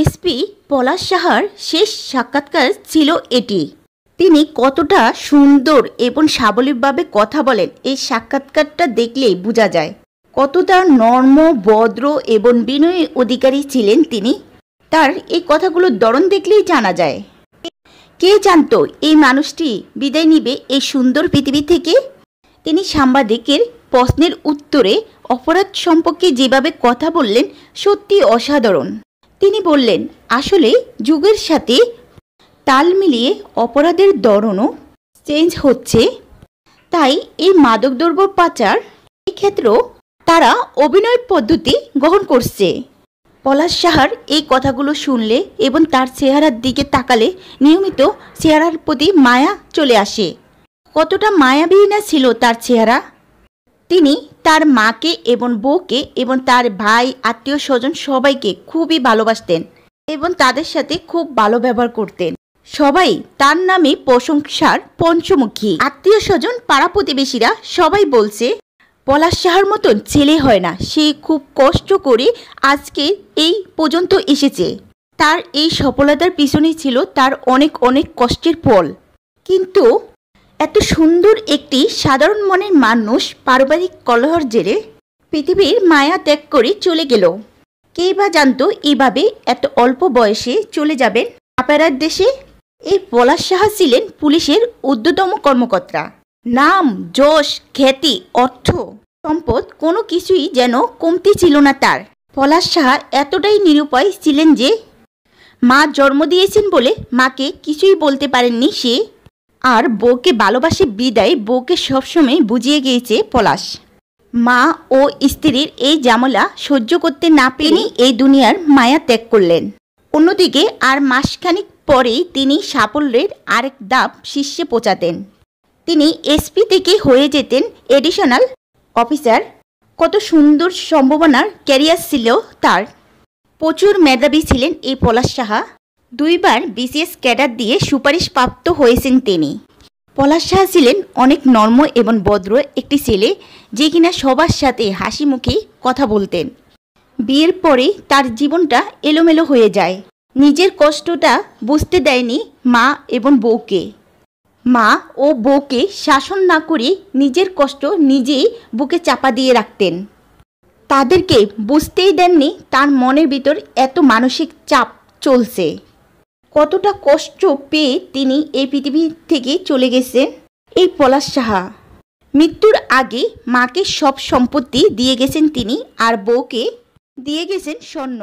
SP পলাশ সাহার শেষ সাক্ষাৎকার ছিল এটি। তিনি কতটা সুন্দর এবং সাবলীলভাবে কথা বলেন এই সাক্ষাৎকারটা দেখলেই বোঝা যায়। কতটা নর্ম, ভদ্র এবং বিনয়ী অধিকারী ছিলেন তিনি, তার এই কথাগুলোর ধরন দেখলেই জানা যায়। কে জানতো এই মানুষটি বিদায় নিবে এই সুন্দর পৃথিবী থেকে। তিনি সাংবাদিকের প্রশ্নের উত্তরে অপরাধ সম্পর্কে যেভাবে কথা বললেন সত্যি অসাধারণ। তিনি বললেন, আসলে যুগের সাথে তাল মিলিয়ে অপরাধের ধরনও চেঞ্জ হচ্ছে, তাই এই মাদকদ্রব্য পাচার এই ক্ষেত্রেও তারা অভিনয় পদ্ধতি গ্রহণ করছে। পলাশ সাহার এই কথাগুলো শুনলে এবং তার চেহারার দিকে তাকালে নিয়মিত চেহারার প্রতি মায়া চলে আসে। কতটা মায়াবী না ছিল তার চেহারা। তিনি তার মাকে এবং বউকে এবং তার ভাই, আত্মীয় স্বজন সবাইকে খুবই ভালোবাসতেন এবং তাদের সাথে খুব ভালো ব্যবহার করতেন। সবাই তার নামে প্রশংসার পঞ্চমুখী। আত্মীয় স্বজন, পাড়া প্রতিবেশীরা সবাই বলছে পলাশ সাহার মতন ছেলে হয় না। সে খুব কষ্ট করে আজকে এই পর্যন্ত এসেছে। তার এই সফলতার পিছনে ছিল তার অনেক অনেক কষ্টের ফল। কিন্তু এত সুন্দর একটি সাধারণ মনের মানুষ পারিবারিক কলহের জেরে পৃথিবীর মায়া ত্যাগ করে চলে গেল। কে বা জানতো এইভাবে এত অল্প বয়সে চলে যাবেন আপারার দেশে। এই পলাশ সাহা ছিলেন পুলিশের ঊর্ধ্বতম কর্মকর্তা। নাম, যশ, খ্যাতি, অর্থ, সম্পদ কোনো কিছুই যেন কমতি ছিল না তার। পলাশ সাহা এতটাই নিরুপায় ছিলেন যে মা জন্ম দিয়েছেন বলে মাকে কিছুই বলতে পারেননি সে। আর বউকে ভালোবাসে বিদায় বউকে সবসময় বুঝিয়ে গিয়েছে পলাশ। মা ও স্ত্রীর এই ঝামেলা সহ্য করতে না পেরে এই দুনিয়ার মায়া ত্যাগ করলেন। অন্যদিকে আর মাসখানিক পরেই তিনি সাফল্যের আরেক ধাপ শীর্ষে পৌঁছাতেন। তিনি এসপি থেকে হয়ে যেতেন এডিশনাল অফিসার। কত সুন্দর সম্ভাবনার ক্যারিয়ার ছিল তার। প্রচুর মেধাবী ছিলেন এই পলাশ সাহা। 2 বার বিসিএস ক্যাডার দিয়ে সুপারিশ প্রাপ্ত হয়েছেন তিনি। পলাশ সাহা ছিলেন অনেক নর্ম এবং ভদ্র একটি ছেলে, যে কিনা সবার সাথে হাসি মুখে কথা বলতেন। বিয়ের পরে তার জীবনটা এলোমেলো হয়ে যায়। নিজের কষ্টটা বুঝতে দেয়নি মা এবং বউকে। মা ও বউকে শাসন না করে নিজের কষ্ট নিজেই বুকে চাপা দিয়ে রাখতেন। তাদেরকে বুঝতেই দেননি তার মনের ভিতর এত মানসিক চাপ চলছে। কতটা কষ্ট পেয়ে তিনি এই পৃথিবী থেকে চলে গেছেন এই পলাশ সাহা। মৃত্যুর আগে মাকে সব সম্পত্তি দিয়ে গেছেন তিনি, আর বউকে দিয়ে গেছেন স্বর্ণ।